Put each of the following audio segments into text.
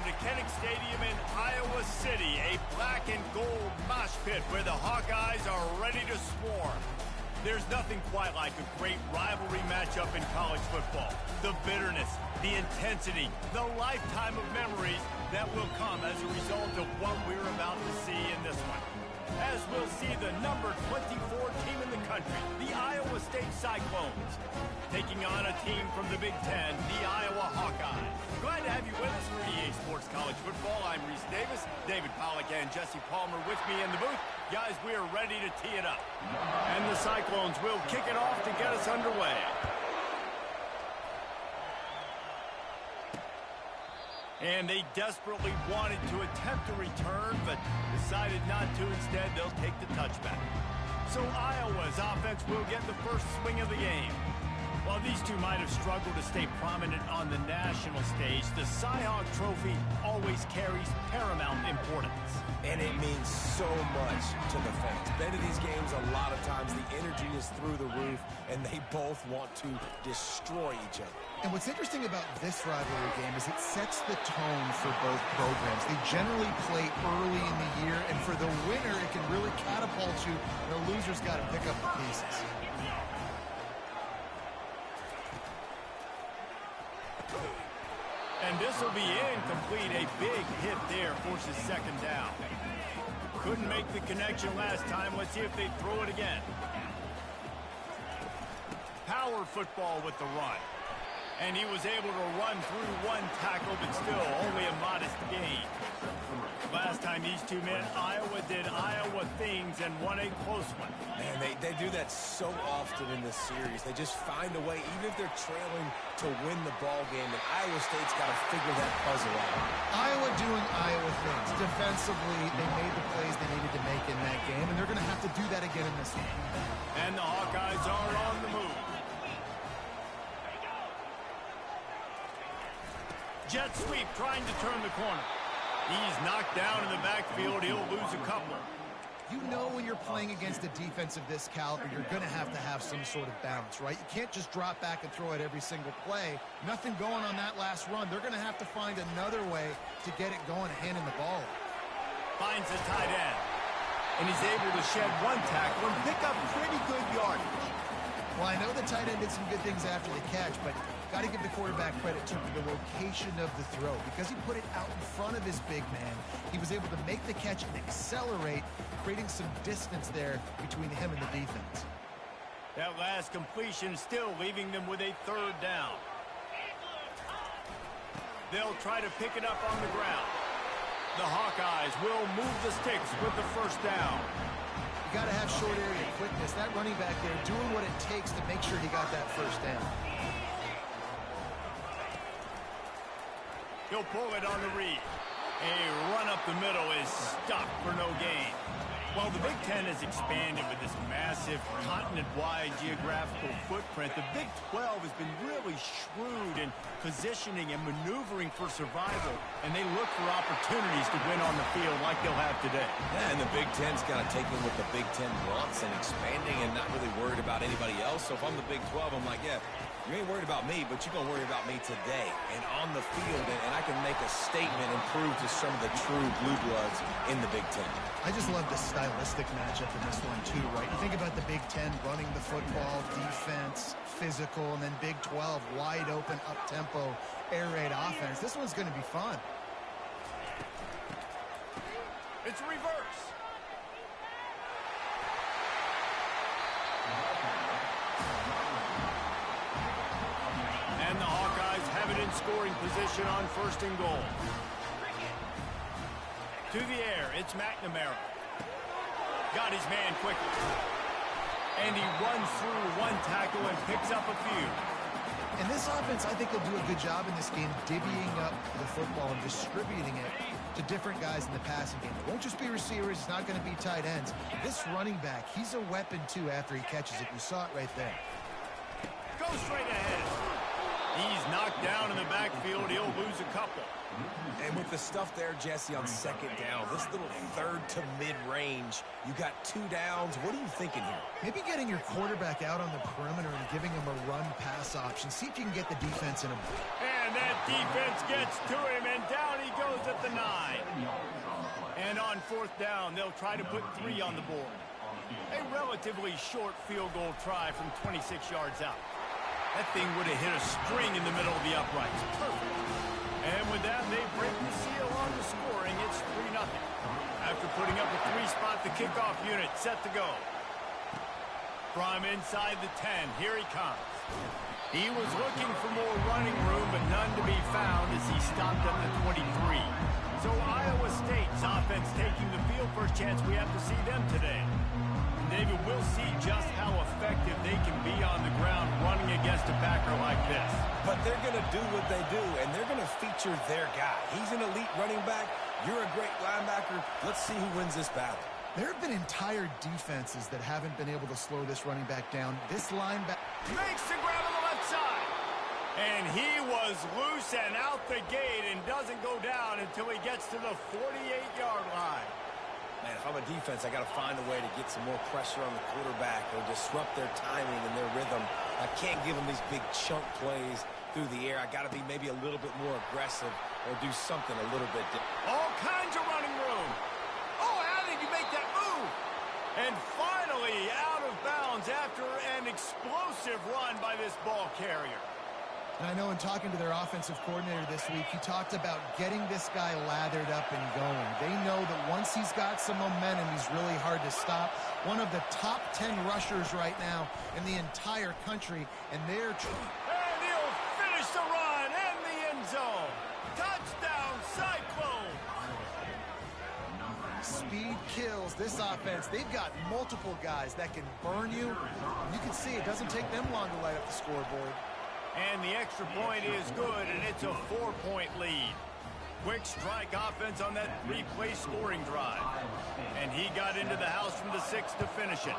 to Kinnick Stadium in Iowa City, a black and gold mosh pit where the Hawkeyes are ready to swarm. There's nothing quite like a great rivalry matchup in college football. The bitterness, the intensity, the lifetime of memories that will come as a result of what we're about to see in this one. As we'll see the number 24 team in the country, the Iowa State Cyclones, taking on a team from the Big Ten, the Iowa Hawkeyes. Glad to have you with us for EA Sports College Football. I'm Reese Davis, David Pollack and Jesse Palmer with me in the booth. Guys, we are ready to tee it up. And the Cyclones will kick it off to get us underway. And they desperately wanted to attempt a return, but decided not to. Instead, they'll take the touchback. So Iowa's offense will get the first swing of the game. While these two might have struggled to stay prominent on the national stage, the Cy-Hawk Trophy always carries paramount importance. And it means so much to the fans. Been to these games a lot of times, the energy is through the roof, and they both want to destroy each other. And what's interesting about this rivalry game is it sets the tone for both programs. They generally play early in the year, and for the winner, it can really catapult you. The loser's got to pick up the pieces. And this will be incomplete. A big hit there forces second down. Couldn't make the connection last time. Let's see if they throw it again. Power football with the run. And he was able to run through one tackle, but still only a modest gain. Last time these two met, Iowa did Iowa things and won a close one. Man, they do that so often in this series. They just find a way, even if they're trailing, to win the ball game. And Iowa State's got to figure that puzzle out. Iowa doing Iowa things. Defensively, they made the plays they needed to make in that game, and they're going to have to do that again in this one. And the Hawkeyes are on the move. Jet sweep trying to turn the corner. He's knocked down in the backfield. He'll lose a couple. You know when you're playing against a defense of this caliber, you're going to have some sort of bounce, right? You can't just drop back and throw it every single play. Nothing going on that last run. They're going to have to find another way to get it going and handing the ball. Finds a tight end. And he's able to shed one tackle and pick up pretty good yardage. Well, I know the tight end did some good things after the catch, but got to give the quarterback credit to the location of the throw. Because he put it out in front of his big man, he was able to make the catch and accelerate, creating some distance there between him and the defense. That last completion still leaving them with a third down. They'll try to pick it up on the ground. The Hawkeyes will move the sticks with the first down. You got to have short area quickness. That running back there doing what it takes to make sure he got that first down. He'll pull it on the read. A run up the middle is stopped for no gain. While the Big Ten has expanded with this massive continent-wide geographical footprint, the Big 12 has been really shrewd in positioning and maneuvering for survival, and they look for opportunities to win on the field like they'll have today. Yeah, and the Big Ten's kind of taking what the Big Ten wants and expanding and not really worried about anybody else. So if I'm the Big 12, I'm like, yeah, you ain't worried about me, but you're going to worry about me today and on the field, and I can make a statement and prove to some of the true blue bloods in the Big Ten. I just love the stylistic matchup in this one too, right? You think about the Big Ten running the football, defense, physical, and then Big 12 wide open, up-tempo, air raid offense. This one's going to be fun. It's a reverse. And the Hawkeyes have it in scoring position on first and goal. To the air, it's McNamara. Got his man quickly. And he runs through one tackle and picks up a few. And this offense, I think, will do a good job in this game divvying up the football and distributing it to different guys in the passing game. It won't just be receivers. It's not going to be tight ends. This running back, he's a weapon, too, after he catches it. You saw it right there. Go straight ahead. He's knocked down in the backfield. He'll lose a couple. And with the stuff there, Jesse, on second down, this little third to mid-range, you got 2 downs. What are you thinking here? Maybe getting your quarterback out on the perimeter and giving him a run-pass option. See if you can get the defense in a... And that defense gets to him, and down he goes at the 9. And on 4th down, they'll try to put 3 on the board. A relatively short field goal try from 26 yards out. That thing would have hit a string in the middle of the uprights. Perfect. And with that, they break the seal on the scoring. It's 3-0. After putting up a 3-spot, the kickoff unit set to go. From inside the 10, here he comes. He was looking for more running room, but none to be found as he stopped at the 23. So Iowa State's offense taking the field. First chance we have to see them today. And David, we'll see just how effective they can be on the ground running against a backer like this. But they're going to do what they do, and they're going to feature their guy. He's an elite running back. You're a great linebacker. Let's see who wins this battle. There have been entire defenses that haven't been able to slow this running back down. This linebacker makes the grab on the left side. And he was loose and out the gate and doesn't go down until he gets to the 48-yard line. Man, if I'm a defense, I got to find a way to get some more pressure on the quarterback or disrupt their timing and their rhythm. I can't give them these big chunk plays through the air. I got to be maybe a little bit more aggressive or do something a little bit different. All kinds of running room. Oh, how did you make that move? And finally out of bounds after an explosive run by this ball carrier. And I know in talking to their offensive coordinator this week, he talked about getting this guy lathered up and going. They know that once he's got some momentum, he's really hard to stop. One of the top 10 rushers right now in the entire country, and they're and he'll finish the run in the end zone. Touchdown, Cyclones! Speed kills this offense. They've got multiple guys that can burn you. You can see it doesn't take them long to light up the scoreboard. And the extra point is good, and it's a 4-point lead. Quick strike offense on that 3-play scoring drive. And he got into the house from the 6 to finish it.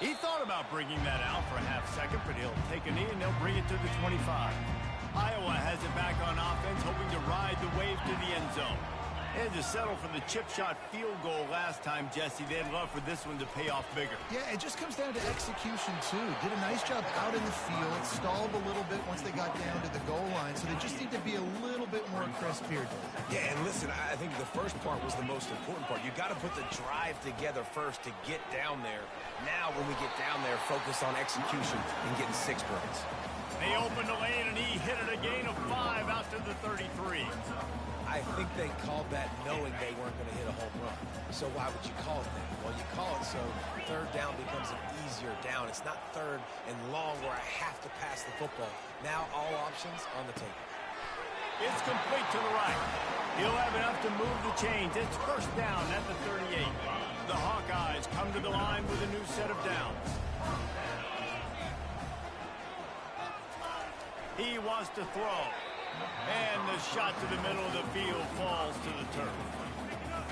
He thought about bringing that out for a half second, but he'll take a knee and they'll bring it to the 25. Iowa has it back on offense, hoping to ride the wave to the end zone. They had to settle for the chip shot field goal last time, Jesse. They'd love for this one to pay off bigger. Yeah, it just comes down to execution, too. Did a nice job out in the field, stalled a little bit once they got down to the goal line, so they just need to be a little bit more crisp here. Yeah, and listen, I think the first part was the most important part. You got to put the drive together first to get down there. Now, when we get down there, focus on execution and getting 6 points. They opened the lane, and he hit it a gain of 5 out to the 33. I think they called that knowing they weren't going to hit a home run. So why would you call it that? Well, you call it so 3rd down becomes an easier down. It's not 3rd and long where I have to pass the football. Now all options on the table. It's complete to the right. He'll have enough to move the chains. It's 1st down at the 38. The Hawkeyes come to the line with a new set of downs. He wants to throw. And the shot to the middle of the field falls to the turf.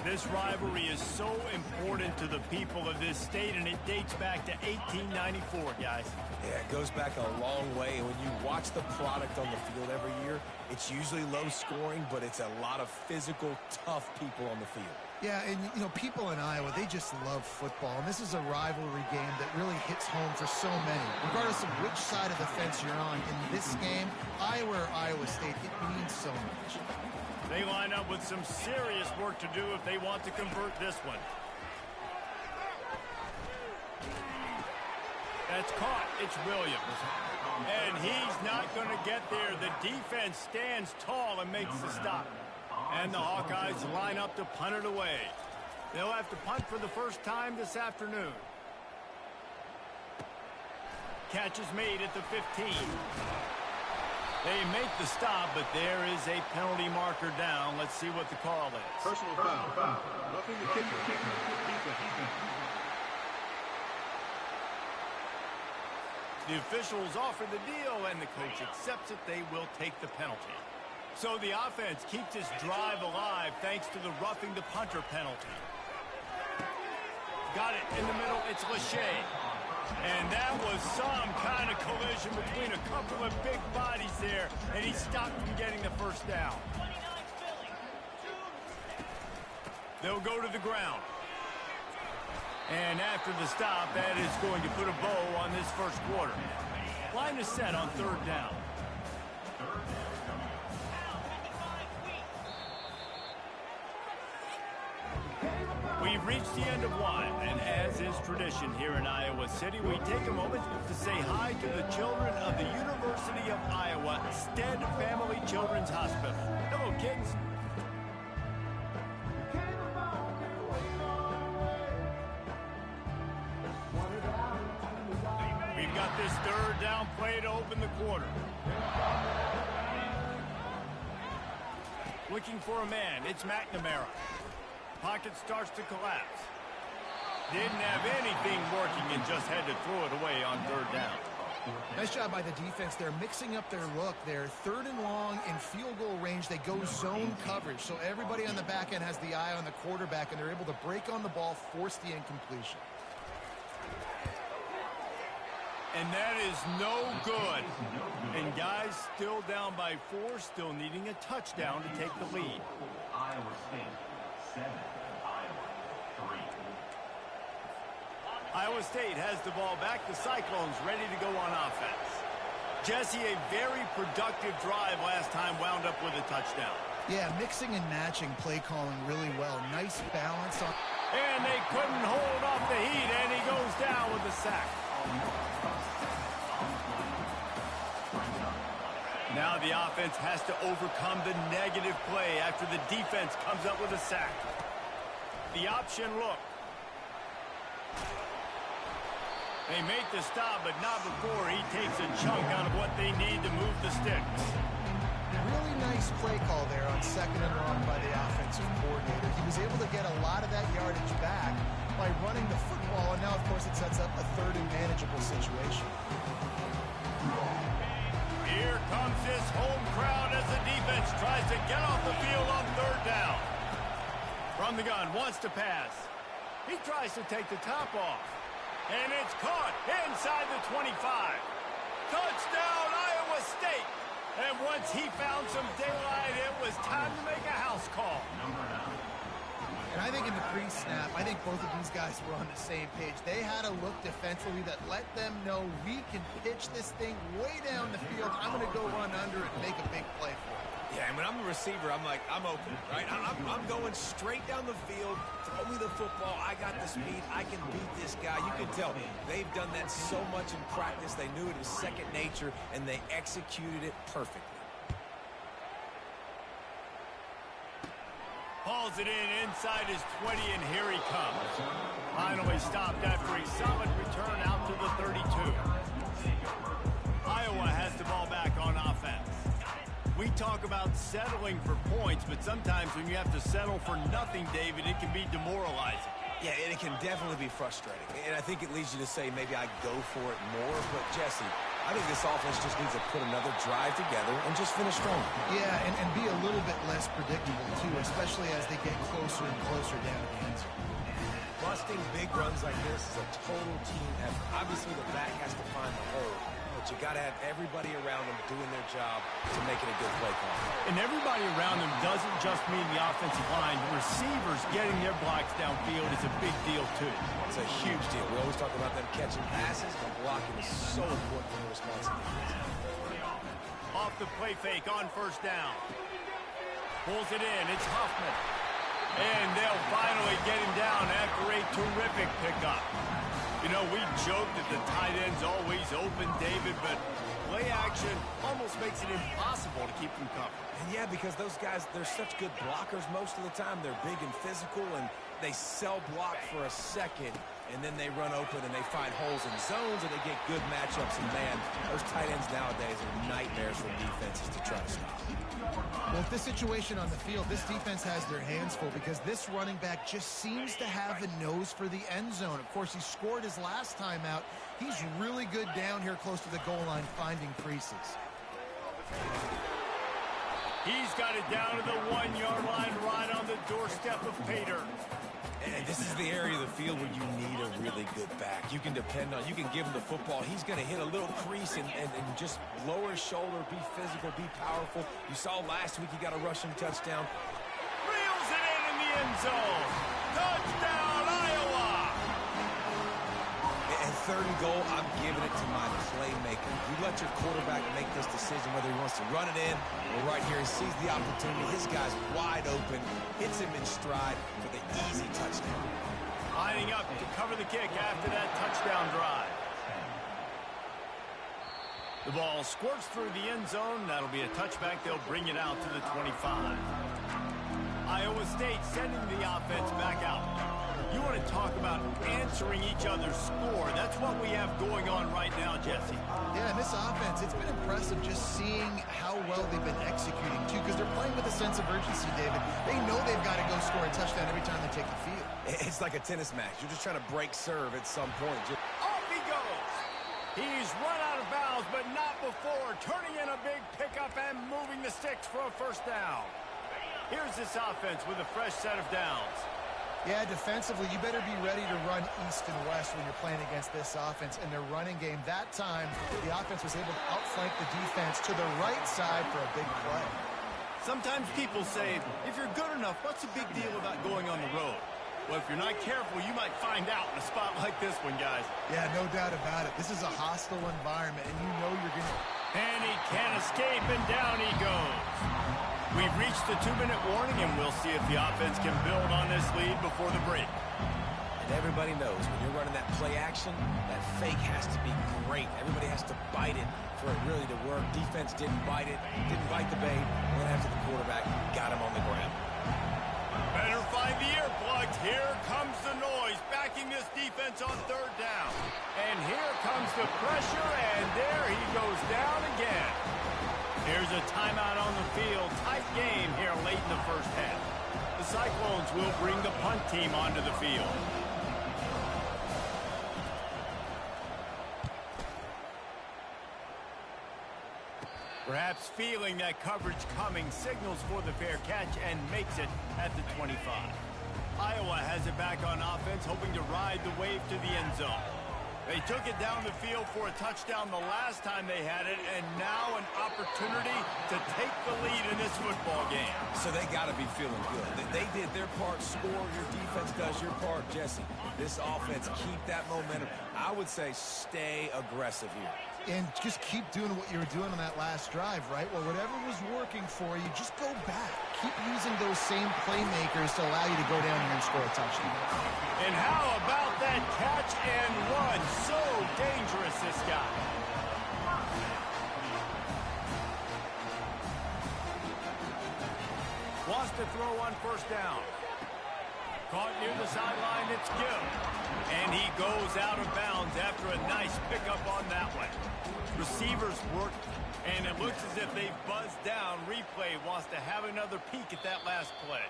This rivalry is so important to the people of this state, and it dates back to 1894, guys. Yeah, it goes back a long way. And when you watch the product on the field every year, it's usually low scoring, but it's a lot of physical, tough people on the field. Yeah, and, you know, people in Iowa, they just love football. And this is a rivalry game that really hits home for so many. Regardless of which side of the fence you're on, in this game, Iowa or Iowa State, it means so much. They line up with some serious work to do if they want to convert this one. That's caught. It's Williams. And he's not going to get there. The defense stands tall and makes the stop. And the Hawkeyes line up to punt it away. They'll have to punt for the first time this afternoon. Catch is made at the 15. They make the stop, but there is a penalty marker down. Let's see what the call is. Personal foul. Roughing the kicker. The officials offer the deal, and the coach accepts it. They will take the penalty. So the offense keeps this drive alive thanks to the roughing the punter penalty. Got it in the middle. It's Lachey. And that was some kind of collision between a couple of big bodies there, and he stopped from getting the first down. They'll go to the ground. And after the stop, that is going to put a bow on this first quarter. Line is set on third down. We've reached the end of one, and as is tradition here in Iowa City, we take a moment to say hi to the children of the University of Iowa Stead Family Children's Hospital. Hello, kids. We've got this third down play to open the quarter. Looking for a man, it's McNamara. Pocket starts to collapse. Didn't have anything working and just had to throw it away on third down. Nice job by the defense. They're mixing up their look. They're third and long in field goal range. They go zone coverage. So everybody on the back end has the eye on the quarterback, and they're able to break on the ball, force the incompletion. And that is no good. And guys still down by 4, still needing a touchdown to take the lead. Iowa State 7, Iowa 3. Iowa State has the ball back. The Cyclones ready to go on offense. Jesse, a very productive drive last time, wound up with a touchdown. Yeah, mixing and matching play calling really well. Nice balance on. And they couldn't hold off the heat, and he goes down with a sack. Now the offense has to overcome the negative play after the defense comes up with a sack. The option look. They make the stop, but not before he takes a chunk out of what they need to move the sticks. Really nice play call there on second and long by the offensive coordinator. He was able to get a lot of that yardage back by running the football, and now, of course, it sets up a third and manageable situation. Here comes this home crowd as the defense tries to get off the field on third down. From the gun, wants to pass. He tries to take the top off. And it's caught inside the 25. Touchdown, Iowa State. And once he found some daylight, it was time to make a house call. And I think in the pre-snap, I think both of these guys were on the same page. They had a look defensively that let them know we can pitch this thing way down the field. I'm going to go run under it and make a big play for it. Yeah, and when I'm a receiver, I'm like, I'm open, right? I'm going straight down the field. Throw me the football. I got the speed. I can beat this guy. You can tell they've done that so much in practice. They knew it was second nature, and they executed it perfectly. Hauls it in inside his 20, and here he comes. Finally stopped after a solid return out to the 32. Iowa has the ball back on offense. We talk about settling for points, but sometimes when you have to settle for nothing, David, it can be demoralizing. Yeah, and it can definitely be frustrating. And I think it leads you to say maybe I go for it more. But, Jesse, I think this offense just needs to put another drive together and just finish strong. Yeah, and be a little bit less predictable, too, especially as they get closer and closer down to the end zone. Busting big runs like this is a total team effort. Obviously, the back has to find the hole, but you got to have everybody around them doing their job to make it a good play call. And everybody around them doesn't just mean the offensive line. The receivers getting their blocks downfield is a big deal, too. It's a huge deal. We always talk about them catching passes, but blocking is so important for the responsibility. Off the play fake on first down. Pulls it in. It's Huffman. And they'll finally get him down after a terrific pickup. You know, we joke that the tight end's always open, David, but play action almost makes it impossible to keep them covered. And yeah, because those guys, they're such good blockers most of the time. They're big and physical, and they sell block for a second, and then they run open and they find holes in zones, and they get good matchups. And man, those tight ends nowadays are nightmares for defenses to try to stop. Well, with this situation on the field, this defense has their hands full because this running back just seems to have a nose for the end zone. Of course, he scored his last time out. He's really good down here close to the goal line finding creases. He's got it down to the 1-yard line right on the doorstep of Pater. And this is the area of the field where you need a really good back. You can depend on, you can give him the football. He's going to hit a little crease and just lower his shoulder, be physical, be powerful. You saw last week he got a rushing touchdown. Reels it in the end zone. Touchdown, Iowa! And 3rd and goal, I'm giving it to my playmaker. You let your quarterback make this decision whether he wants to run it in or right here. He sees the opportunity. His guy's wide open, hits him in stride for the easy touchdown. Lining up to cover the kick after that touchdown drive. The ball squirts through the end zone. That'll be a touchback. They'll bring it out to the 25. Iowa State sending the offense back out. You want to talk about answering each other's score. That's what we have going on right now, Jesse. Yeah, and this offense, it's been impressive just seeing how well they've been executing, too, because they're playing with a sense of urgency, David. They know they've got to go score a touchdown every time they take the field. It's like a tennis match. You're just trying to break serve at some point. Off he goes. He's run out of bounds, but not before. Turning in a big pickup and moving the sticks for a first down. Here's this offense with a fresh set of downs. Yeah, defensively, you better be ready to run east and west when you're playing against this offense in their running game. That time, the offense was able to outflank the defense to the right side for a big play. Sometimes people say, if you're good enough, what's the big deal about going on the road? Well, if you're not careful, you might find out in a spot like this one, guys. Yeah, no doubt about it. This is a hostile environment, and you know you're going to... And he can't escape, and down he goes. We've reached the 2-minute warning, and we'll see if the offense can build on this lead before the break. And everybody knows when you're running that play action, that fake has to be great. Everybody has to bite it for it really to work. Defense didn't bite it, didn't bite the bait. Went after the quarterback, got him on the ground. Better find the earplugs. Here comes the noise, backing this defense on 3rd down. And here comes the pressure, and there he goes down again. Here's a timeout on the field. Tight game here late in the first half. The Cyclones will bring the punt team onto the field. Perhaps feeling that coverage coming, signals for the fair catch and makes it at the 25. Iowa has it back on offense, hoping to ride the wave to the end zone. They took it down the field for a touchdown the last time they had it, and now an opportunity to take the lead in this football game. So they got to be feeling good. They did their part, score. Your defense does your part, Jesse. This offense, keep that momentum. I would say stay aggressive here. And just keep doing what you were doing on that last drive, right? Well, whatever was working for you, just go back. Keep using those same playmakers to allow you to go down here and score a touchdown. And how about that catch and run? So dangerous, this guy. Wants to throw on 1st down. Caught near the sideline, it's Gill. And he goes out of bounds after a nice pickup on that one. Receivers work, and it looks as if they've buzzed down. Replay wants to have another peek at that last play.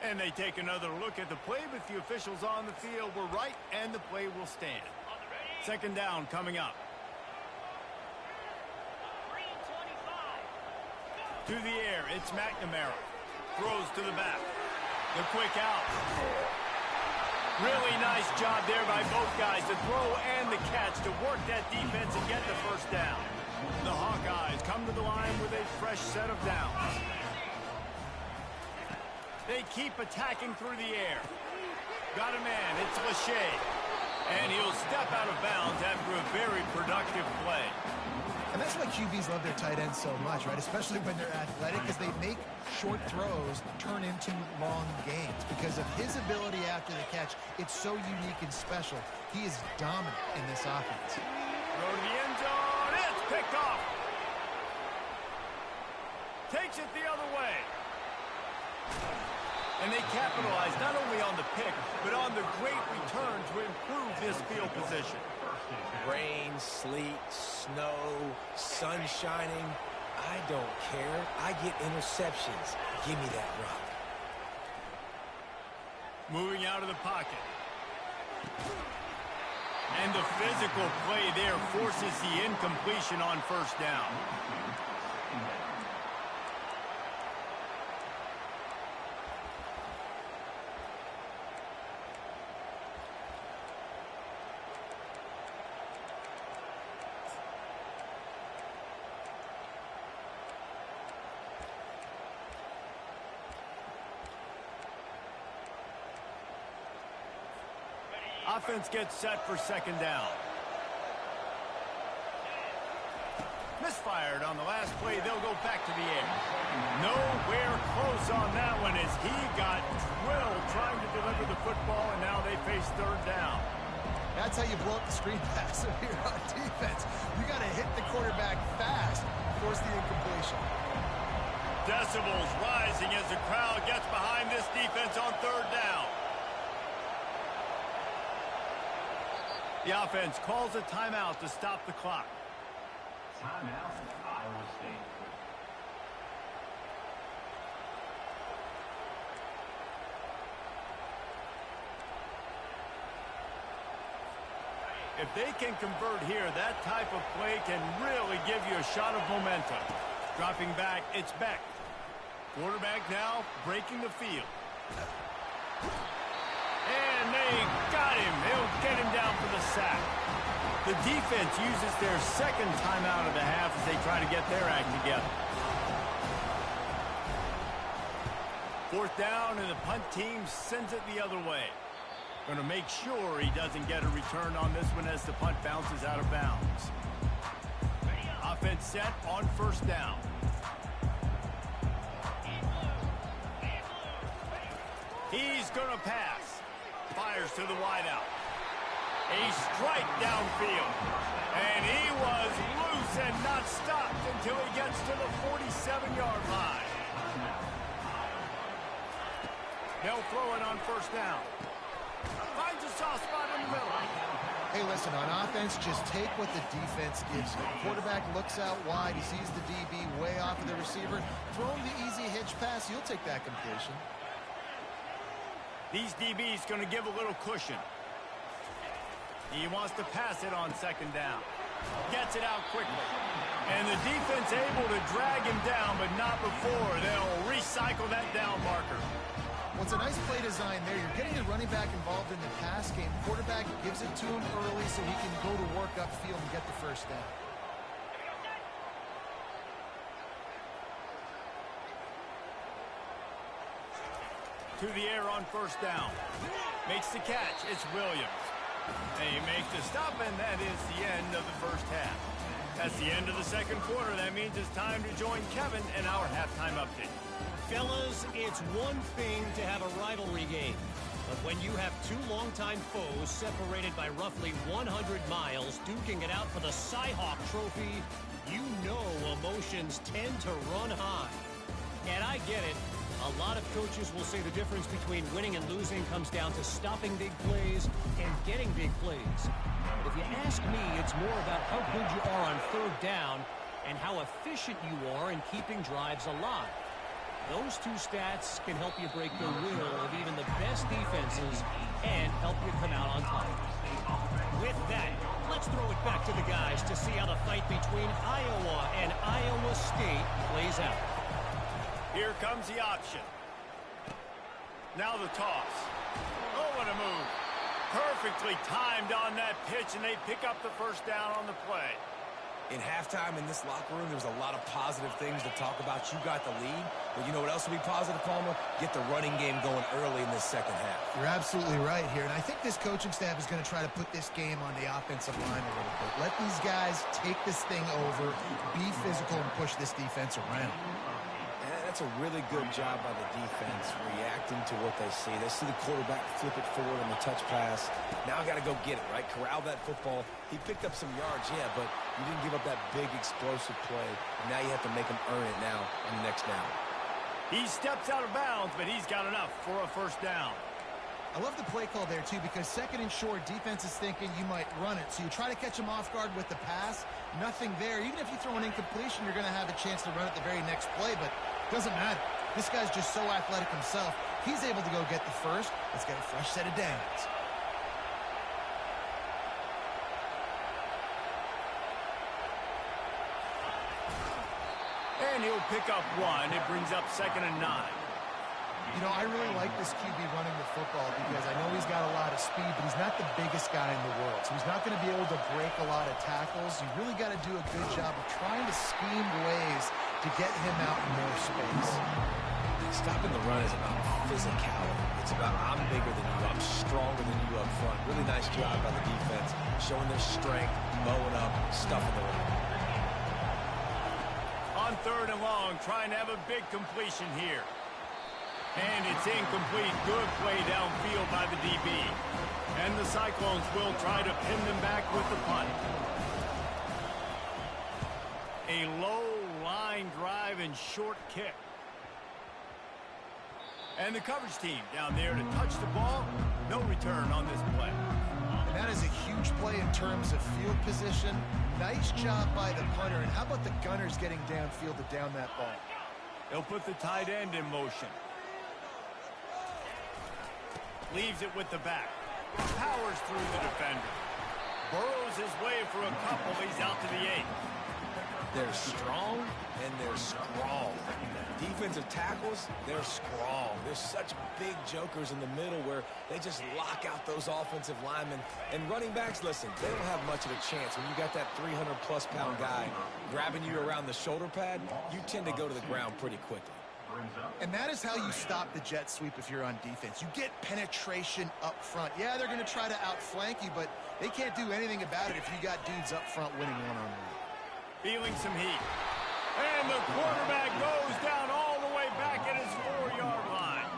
And they take another look at the play, but the officials on the field were right, and the play will stand. 2nd down coming up. To the air, it's McNamara. Throws to the back. The quick out. Really nice job there by both guys to throw and the catch to work that defense and get the 1st down. The Hawkeyes come to the line with a fresh set of downs. They keep attacking through the air. Got a man, it's Lachey. And he'll step out of bounds after a very productive play. And that's why QBs love their tight ends so much, right? Especially when they're athletic, because they make short throws turn into long gains. Because of his ability after the catch, it's so unique and special. He is dominant in this offense. Throw to the end zone. It's picked off. Takes it the other way. And they capitalize not only on the pick, but on the great return to improve this field position. Rain, sleet, snow, sun shining. I don't care. I get interceptions. Give me that rock. Moving out of the pocket. And the physical play there forces the incompletion on 1st down. Offense gets set for second down. Misfired on the last play. They'll go back to the air. Nowhere close on that one as he got drilled trying to deliver the football, and now they face third down. That's how you blow up the screen pass here on defense. You got to hit the quarterback fast, force the incompletion. Decibels rising as the crowd gets behind this defense on third down. The offense calls a timeout to stop the clock. Timeout, Iowa State. If they can convert here, that type of play can really give you a shot of momentum. Dropping back, it's Beck. Quarterback now breaking the field. And they got him. They'll get him down for the sack. The defense uses their second timeout of the half as they try to get their act together. Fourth down, and the punt team sends it the other way. Going to make sure he doesn't get a return on this one as the punt bounces out of bounds. Offense set on first down. He's going to pass. Fires to the wideout. A strike downfield. And he was loose and not stopped until he gets to the 47-yard line. They'll throw it on first down. Finds a soft spot in the middle. Hey, listen, on offense, just take what the defense gives you. The quarterback looks out wide. He sees the DB way off of the receiver. Throw him the easy hitch pass. You'll take that completion. These DBs going to give a little cushion. He wants to pass it on second down. Gets it out quickly. And the defense able to drag him down, but not before. They'll recycle that down marker. Well, it's a nice play design there. You're getting the running back involved in the pass game. Quarterback gives it to him early so he can go to work upfield and get the first down. To the air on first down. Makes the catch. It's Williams. And he makes the stop, and that is the end of the first half. That's the end of the second quarter. That means it's time to join Kevin in our halftime update. Fellas, it's one thing to have a rivalry game, but when you have two longtime foes separated by roughly 100 miles duking it out for the Cy-Hawk Trophy, you know emotions tend to run high. And I get it. A lot of coaches will say the difference between winning and losing comes down to stopping big plays and getting big plays. But if you ask me, it's more about how good you are on third down and how efficient you are in keeping drives alive. Those two stats can help you break the will of even the best defenses and help you come out on top. With that, let's throw it back to the guys to see how the fight between Iowa and Iowa State plays out. Here comes the option. Now the toss. Oh, what a move. Perfectly timed on that pitch, and they pick up the first down on the play. In halftime in this locker room, there was a lot of positive things to talk about. You got the lead, but you know what else will be positive, Palmer? Get the running game going early in this second half. You're absolutely right here, and I think this coaching staff is going to try to put this game on the offensive line a little bit. Let these guys take this thing over, be physical, and push this defense around. That's a really good job by the defense, reacting to what they see. They see the quarterback flip it forward on the touch pass. Now I got to go get it, right? Corral that football. He picked up some yards, yeah, but you didn't give up that big explosive play. And now you have to make him earn it now on the next down. He steps out of bounds, but he's got enough for a first down. I love the play call there, too, because second and short, defense is thinking you might run it. So you try to catch him off guard with the pass. Nothing there. Even if you throw an incompletion, you're going to have a chance to run it the very next play, but doesn't matter. This guy's just so athletic himself. He's able to go get the first. Let's get a fresh set of downs. And he'll pick up one. It brings up 2nd and 9. You know, I really like this QB running the football because I know he's got a lot of speed, but he's not the biggest guy in the world. So he's not going to be able to break a lot of tackles. You really got to do a good job of trying to scheme ways to get him out in more space. Stopping the run is about physicality. It's about I'm bigger than you, I'm stronger than you up front. Really nice job by the defense, showing their strength, bowing up, stuffing the run. On 3rd and long, trying to have a big completion here. And it's incomplete. Good play downfield by the DB. And the Cyclones will try to pin them back with the punt. A low line drive and short kick. And the coverage team down there to touch the ball. No return on this play. And that is a huge play in terms of field position. Nice job by the punter. And how about the gunners getting downfield to down that ball? They'll put the tight end in motion. Leaves it with the back. Powers through the defender. Burrows his way for a couple. He's out to the 8. They're strong and they're strong. Defensive tackles, they're strong. There's such big jokers in the middle where they just lock out those offensive linemen. And running backs, listen, they don't have much of a chance. When you got that 300-plus pound guy grabbing you around the shoulder pad, you tend to go to the ground pretty quickly. And that is how you stop the jet sweep if you're on defense. You get penetration up front. Yeah, they're going to try to outflank you, but they can't do anything about it if you got dudes up front winning one-on-one. Feeling some heat. And the quarterback goes down all the way back at his 4-yard line.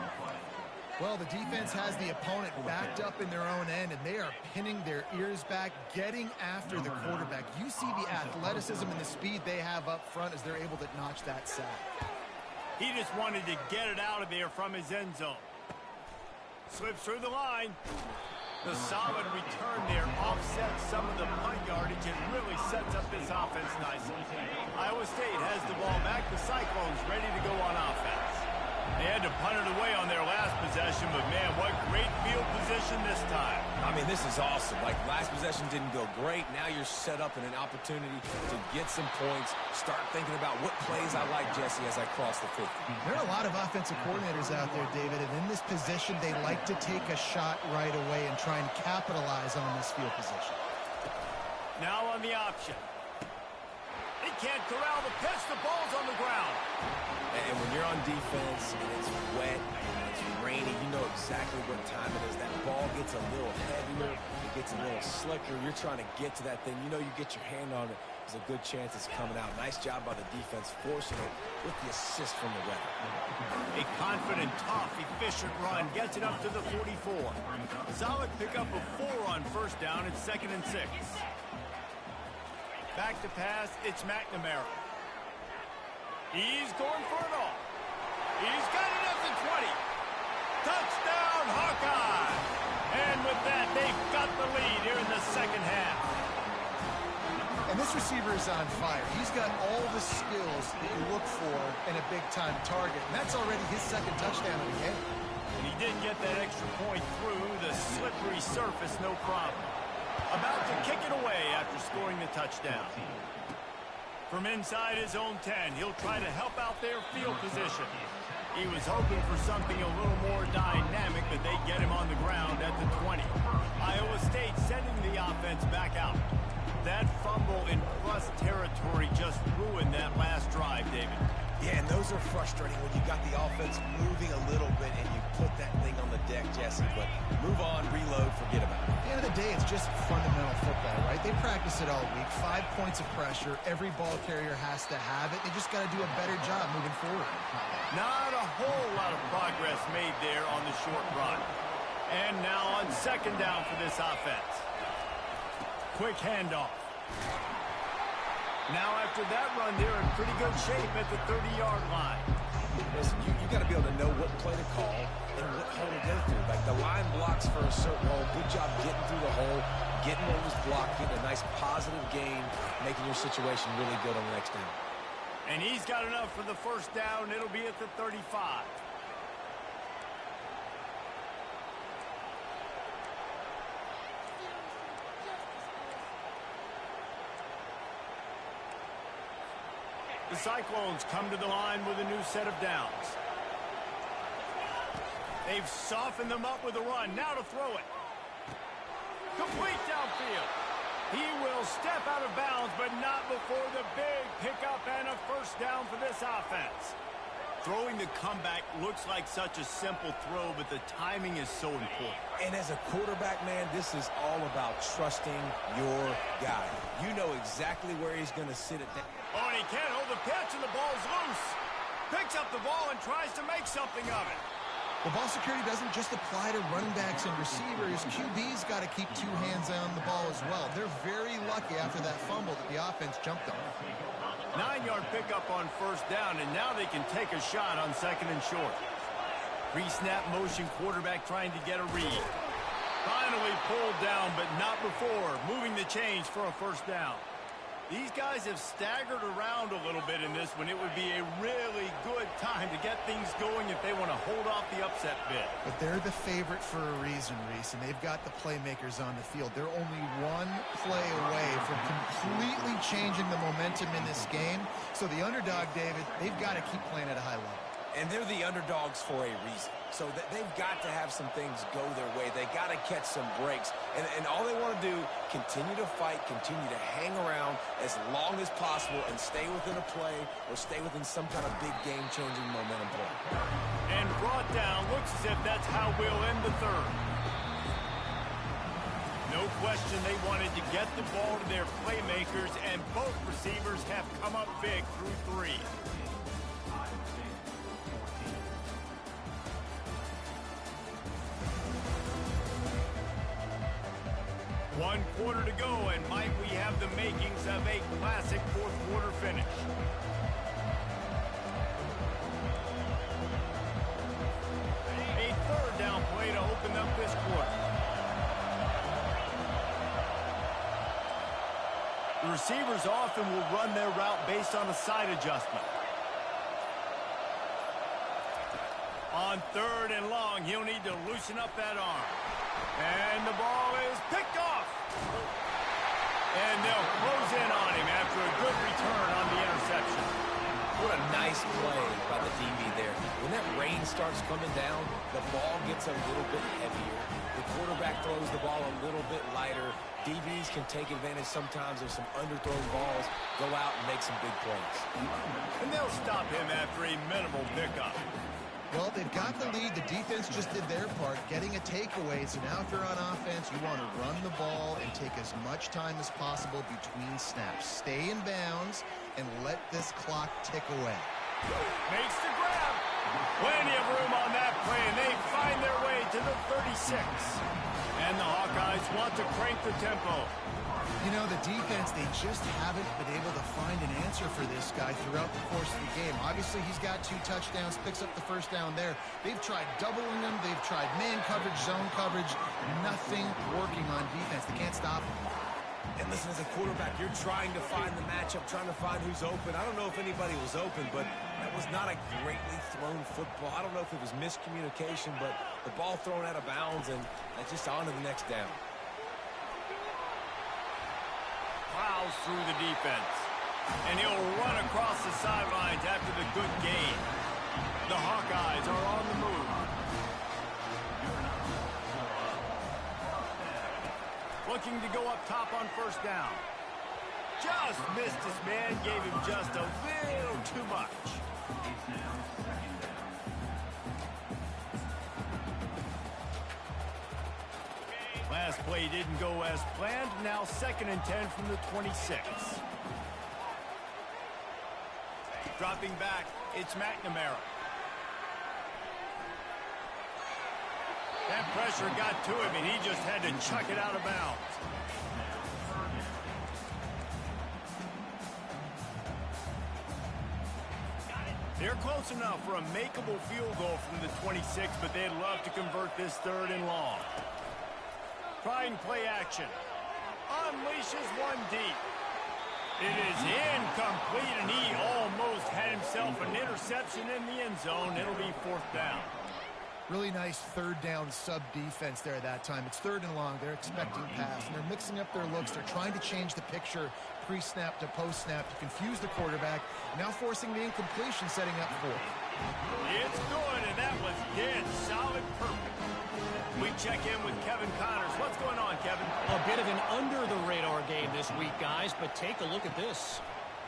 Well, the defense has the opponent backed up in their own end, and they are pinning their ears back, getting after the quarterback. You see the athleticism and the speed they have up front as they're able to notch that sack. He just wanted to get it out of there from his end zone. Slips through the line. The solid return there offsets some of the punt yardage and really sets up this offense nicely. Iowa State has the ball back. The Cyclones ready to go on offense. They had to punt it away on their last possession, but man, what great field position this time. I mean, this is awesome. Like, last possession didn't go great. Now you're set up in an opportunity to get some points. Start thinking about what plays I like, Jesse, as I cross the 50. There are a lot of offensive coordinators out there, David, and in this position, they like to take a shot right away and try and capitalize on this field position. Now on the option. He can't corral the pitch. The ball's on the ground. And when you're on defense and it's wet and it's rainy, you know exactly what time it is. That ball gets a little heavier. It gets a little slicker. You're trying to get to that thing. You know you get your hand on it. There's a good chance it's coming out. Nice job by the defense forcing it with the assist from the weather. A confident, tough, efficient run gets it up to the 44. Solid pickup of 4 on 1st down. It's 2nd and 6. Back to pass, it's McNamara. He's going for it all. He's got it at the 20. Touchdown, Hawkeye! And with that, they've got the lead here in the 2nd half. And this receiver is on fire. He's got all the skills that you look for in a big-time target. And that's already his 2nd touchdown of the game. And he did get that extra point through the slippery surface, no problem. About to kick it away after scoring the touchdown. From inside his own 10, he'll try to help out their field position. He was hoping for something a little more dynamic, but they get him on the ground at the 20. Iowa State sending the offense back out. That fumble in plus territory just ruined that last drive, David. Yeah, and those are frustrating when you got the offense moving a little bit and you put that thing on the deck, Jesse. But move on, reload, forget about it. At the end of the day, it's just fundamental football, right? They practice it all week. 5 points of pressure. Every ball carrier has to have it. They just got to do a better job moving forward. Not a whole lot of progress made there on the short run. And now on 2nd down for this offense. Quick handoff. Now after that run, they're in pretty good shape at the 30-yard line. Listen, you got to be able to know what play to call and what hole to go through. Like, the line blocks for a certain hole. Good job getting through the hole, getting what was blocked, getting a nice positive gain, making your situation really good on the next down. And he's got enough for the 1st down. It'll be at the 35. The Cyclones come to the line with a new set of downs. They've softened them up with a run. Now to throw it. Complete downfield. He will step out of bounds, but not before the big pickup and a 1st down for this offense. Throwing the comeback looks like such a simple throw, but the timing is so important. And as a quarterback, man, this is all about trusting your guy. You know exactly where he's going to sit it down. Oh, and he can't hold the pitch, and the ball's loose. Picks up the ball and tries to make something of it. Well, ball security doesn't just apply to running backs and receivers. QB's got to keep two hands on the ball as well. They're very lucky after that fumble that the offense jumped on. 9-yard pickup on first down, and now they can take a shot on second and short. Pre-snap motion, quarterback trying to get a read. Finally pulled down, but not before. Moving the chains for a first down. These guys have staggered around a little bit in this one. It would be a really good time to get things going if they want to hold off the upset bid. But they're the favorite for a reason, Reese, and they've got the playmakers on the field. They're only one play away from completely changing the momentum in this game. So the underdog, David, they've got to keep playing at a high level. And they're the underdogs for a reason. So they've got to have some things go their way. They got to catch some breaks. And all they want to do, continue to fight, continue to hang around as long as possible and stay within a play or stay within some kind of big game-changing momentum play. And brought down. Looks as if that's how we'll end the third. No question they wanted to get the ball to their playmakers, and both receivers have come up big through 3. One quarter to go, and might we have the makings of a classic fourth-quarter finish. A third down play to open up this quarter. The receivers often will run their route based on a side adjustment. On third and long, he'll need to loosen up that arm. And the ball is picked off. And they'll close in on him after a good return on the interception. What a nice play by the DB there. When that rain starts coming down, the ball gets a little bit heavier. The quarterback throws the ball a little bit lighter. DBs can take advantage sometimes of some underthrown balls, go out and make some big plays. And they'll stop him after a minimal pickup. Well, they've got the lead. The defense just did their part, getting a takeaway. So now if you're on offense, you want to run the ball and take as much time as possible between snaps. Stay in bounds and let this clock tick away. Makes the grab. Plenty of room on that play, and they find their way to the 36. And the Hawkeyes want to crank the tempo. You know, the defense, they just haven't been able to find an answer for this guy throughout the course of the game. Obviously, he's got 2 touchdowns, picks up the first down there. They've tried doubling him. They've tried man coverage, zone coverage. Nothing working on defense. They can't stop him. And listen, as a quarterback, you're trying to find the matchup, trying to find who's open. I don't know if anybody was open, but that was not a greatly thrown football. I don't know if it was miscommunication, but the ball thrown out of bounds, and that's just on to the next down. Plows through the defense. And he'll run across the sidelines after the good gain. The Hawkeyes are on the move. Looking to go up top on first down. Just missed his man, gave him just a little too much. Last play didn't go as planned. Now 2nd and 10 from the 26. Dropping back, it's McNamara. That pressure got to him, and he just had to chuck it out of bounds. They're close enough for a makeable field goal from the 26, but they'd love to convert this 3rd and long. Trying play action. Unleashes one deep. It is incomplete, and he almost had himself an interception in the end zone. It'll be 4th down. Really nice 3rd down sub-defense there that time. It's 3rd and long. They're expecting pass, and they're mixing up their looks. They're trying to change the picture pre-snap to post-snap to confuse the quarterback, now forcing the incompletion, setting up 4th. It's good, and that was dead solid perfect. We check in with Kevin Connors. What's going on, Kevin? A bit of an under-the-radar game this week, guys, but take a look at this.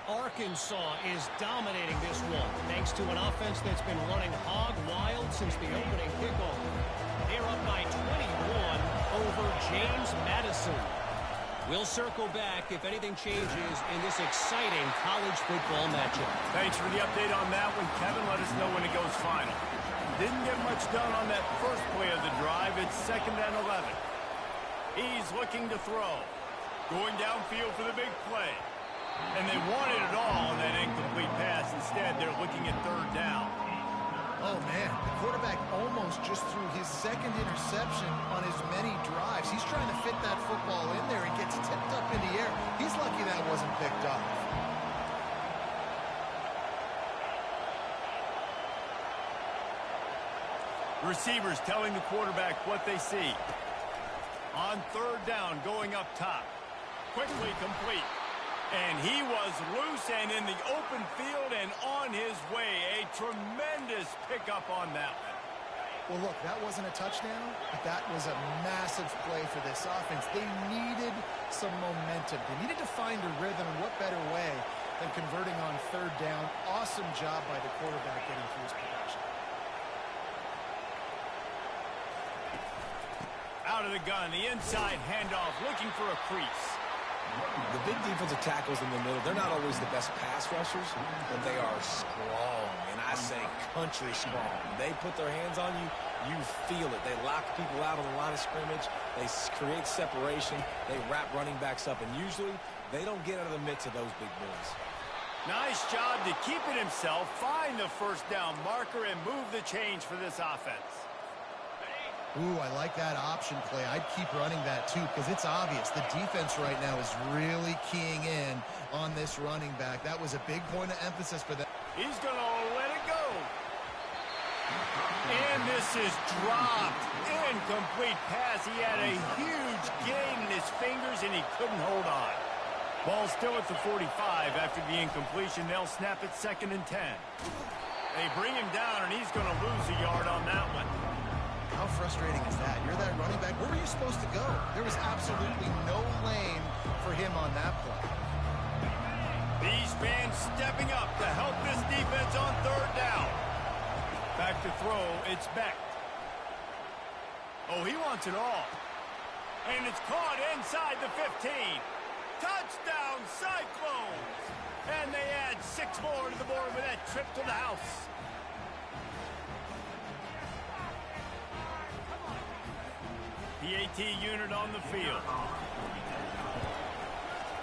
Arkansas is dominating this one, thanks to an offense that's been running hog wild since the opening kickoff. They're up by 21 over James Madison. We'll circle back if anything changes in this exciting college football matchup. Thanks for the update on that one, Kevin. Let us know when it goes final. Didn't get much done on that first play of the drive. It's 2nd and 11. He's looking to throw. Going downfield for the big play. And they wanted it all on that incomplete pass. Instead, they're looking at 3rd down. Oh, man, the quarterback almost just threw his 2nd interception on as many drives. He's trying to fit that football in there and gets tipped up in the air. He's lucky that wasn't picked up. Receivers telling the quarterback what they see. On 3rd down, going up top. Quickly complete. And he was loose and in the open field and on his way. A tremendous pickup on that one. Well, look, that wasn't a touchdown, but that was a massive play for this offense. They needed some momentum. They needed to find a rhythm, and what better way than converting on 3rd down. Awesome job by the quarterback getting through his production. Out of the gun, the inside handoff, looking for a crease. The big defensive tackles in the middle, they're not always the best pass rushers, but they are strong, and I say country strong. They put their hands on you, you feel it. They lock people out on the line of scrimmage. They create separation. They wrap running backs up, and usually they don't get out of the midst of those big boys. Nice job to keep it himself, find the 1st down marker, and move the change for this offense. Ooh, I like that option play. I'd keep running that too because it's obvious the defense right now is really keying in on this running back. That was a big point of emphasis for them. He's going to let it go. And this is dropped. Incomplete pass. He had a huge gain in his fingers and he couldn't hold on. Ball still at the 45 after the incompletion. They'll snap it 2nd and 10. They bring him down and he's going to lose a yard on that one. How frustrating is that? You're that running back. Where were you supposed to go? There was absolutely no lane for him on that play. These fans stepping up to help this defense on 3rd down. Back to throw. It's Beck. Oh, he wants it all. And it's caught inside the 15. Touchdown, Cyclones. And they add 6 more to the board with that trip to the house. PAT unit on the field.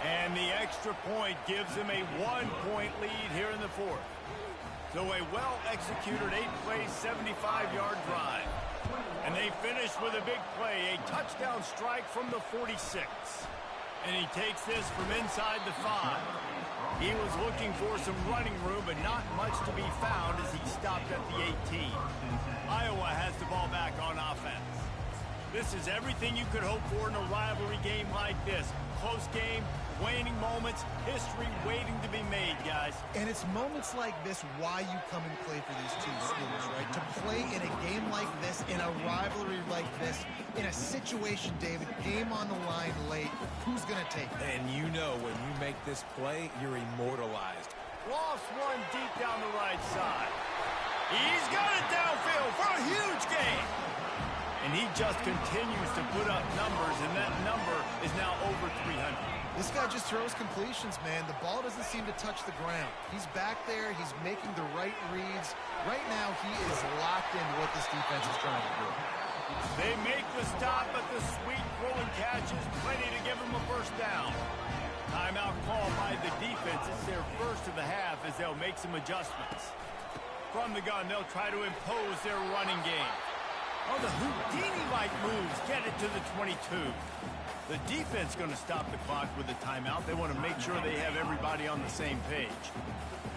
And the extra point gives them a 1-point lead here in the 4th. So a well-executed 8-play, 75-yard drive. And they finish with a big play, a touchdown strike from the 46. And he takes this from inside the 5. He was looking for some running room, but not much to be found as he stopped at the 18. Iowa has the ball back on offense. This is everything you could hope for in a rivalry game like this. Close game, waning moments, history waiting to be made, guys. And it's moments like this why you come and play for these two schools, right? To play in a game like this, in a rivalry like this, in a situation, David, game on the line late, who's going to take it? And you know when you make this play, you're immortalized. Lost one deep down the right side. He's got it downfield for a huge gain. And he just continues to put up numbers, and that number is now over 300. This guy just throws completions, man. The ball doesn't seem to touch the ground. He's back there. He's making the right reads. Right now, he is locked into what this defense is trying to do. They make the stop, but the sweet throwing catch is plenty to give them a 1st down. Timeout call by the defense. It's their first of the half as they'll make some adjustments. From the gun, they'll try to impose their running game. Oh, the Houdini-like moves get it to the 22. The defense going to stop the clock with a timeout. They want to make sure they have everybody on the same page.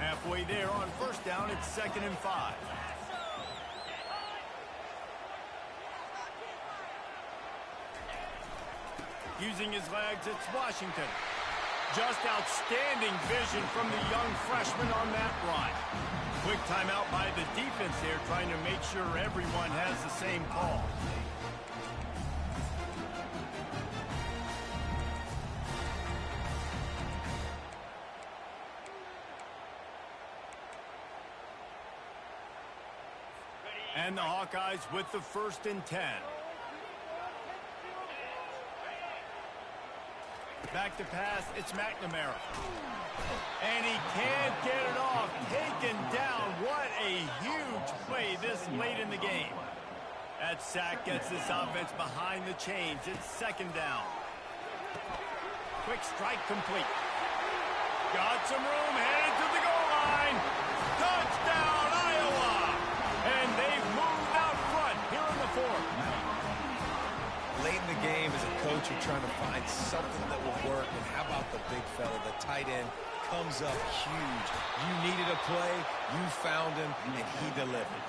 Halfway there on 1st down, it's 2nd and 5. Using his legs, it's Washington. Just outstanding vision from the young freshman on that run. Quick timeout by the defense there, trying to make sure everyone has the same call. And the Hawkeyes with the 1st and 10. Back to pass, it's McNamara. And he can't get it off. Taken down. What a huge play this late in the game. That sack gets this offense behind the chains. It's 2nd down. Quick strike complete. Got some room, headed to the goal line. Touchdown, Iowa! And they've moved out front here in the 4th. Late in the game, as a coach, you're trying to find something that will work. And how about the big fella, the tight end, comes up huge. You needed a play, you found him, and he delivered.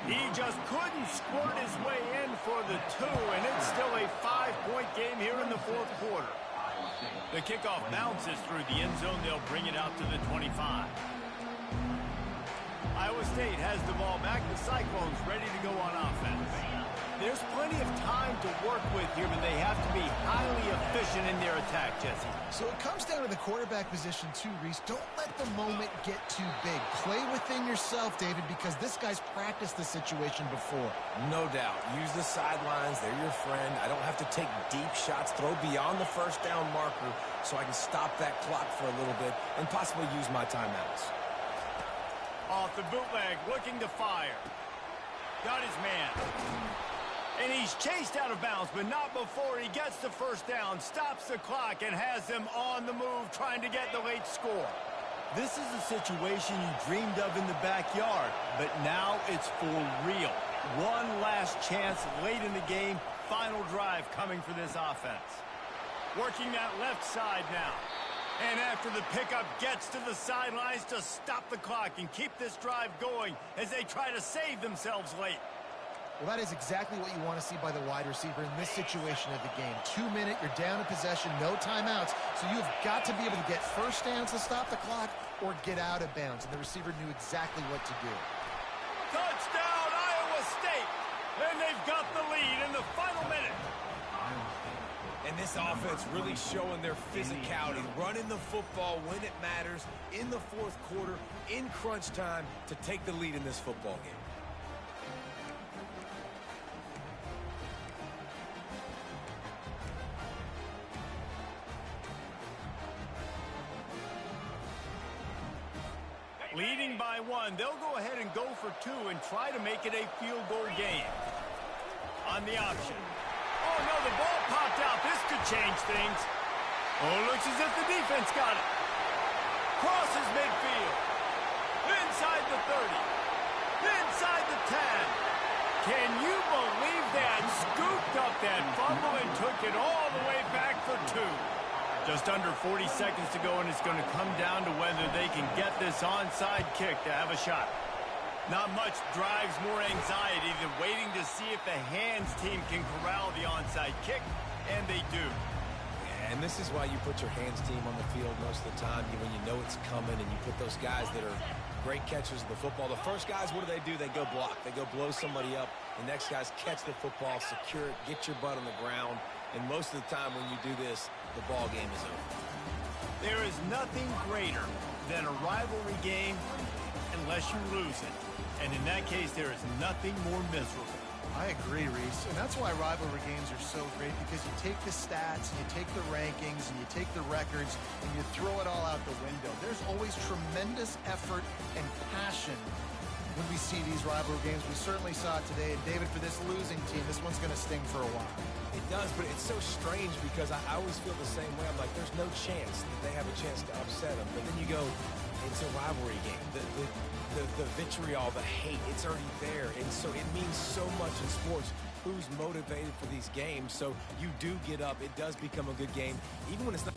He just couldn't squirt his way in for the 2, and it's still a 5-point game here in the 4th quarter. The kickoff bounces through the end zone. They'll bring it out to the 25. Iowa State has the ball back. The Cyclones ready to go on offense. There's plenty of time to work with here, but they have to be highly efficient in their attack, Jesse. So it comes down to the quarterback position too, Reese. Don't let the moment get too big. Play within yourself, David, because this guy's practiced the situation before. No doubt. Use the sidelines. They're your friend. I don't have to take deep shots. Throw beyond the 1st down marker so I can stop that clock for a little bit and possibly use my timeouts. Off the bootleg, looking to fire. Got his man. And he's chased out of bounds, but not before he gets the 1st down, stops the clock, and has them on the move trying to get the late score. This is a situation you dreamed of in the backyard, but now it's for real. One last chance late in the game, final drive coming for this offense. Working that left side now. And after the pickup, gets to the sidelines to stop the clock and keep this drive going as they try to save themselves late. Well, that is exactly what you want to see by the wide receiver in this situation of the game. 2 minute, you're down in possession, no timeouts. So you've got to be able to get 1st downs to stop the clock or get out of bounds. And the receiver knew exactly what to do. Touchdown, Iowa State! And they've got the lead in the final minute. And this offense really showing their physicality, running the football when it matters, in the 4th quarter, in crunch time, to take the lead in this football game. Leading by 1, they'll go ahead and go for 2 and try to make it a field goal game. On the option. Oh, no, the ball popped out. This could change things. Oh, looks as if the defense got it. Crosses midfield. Inside the 30. Inside the 10. Can you believe that? Scooped up that fumble and took it all the way back for 2. Just under 40 seconds to go, and it's going to come down to whether they can get this onside kick to have a shot. Not much drives more anxiety than waiting to see if the hands team can corral the onside kick, and they do. And this is why you put your hands team on the field most of the time when you know it's coming, and you put those guys that are great catchers of the football. The first guys, what do? They go block. They go blow somebody up. The next guys catch the football, secure it, get your butt on the ground. And most of the time when you do this, the ball game is over. There is nothing greater than a rivalry game unless you lose it. And in that case, there is nothing more miserable. I agree, Reese. And that's why rivalry games are so great, because you take the stats, and you take the rankings, and you take the records, and you throw it all out the window. There's always tremendous effort and passion when we see these rivalry games. We certainly saw it today. And David, for this losing team, this one's going to sting for a while. It does, but it's so strange because I always feel the same way. I'm like, there's no chance that they have a chance to upset them. But then you go, it's a rivalry game. The vitriol, the hate, it's already there. And so it means so much in sports. Who's motivated for these games? So you do get up. It does become a good game, even when it's not.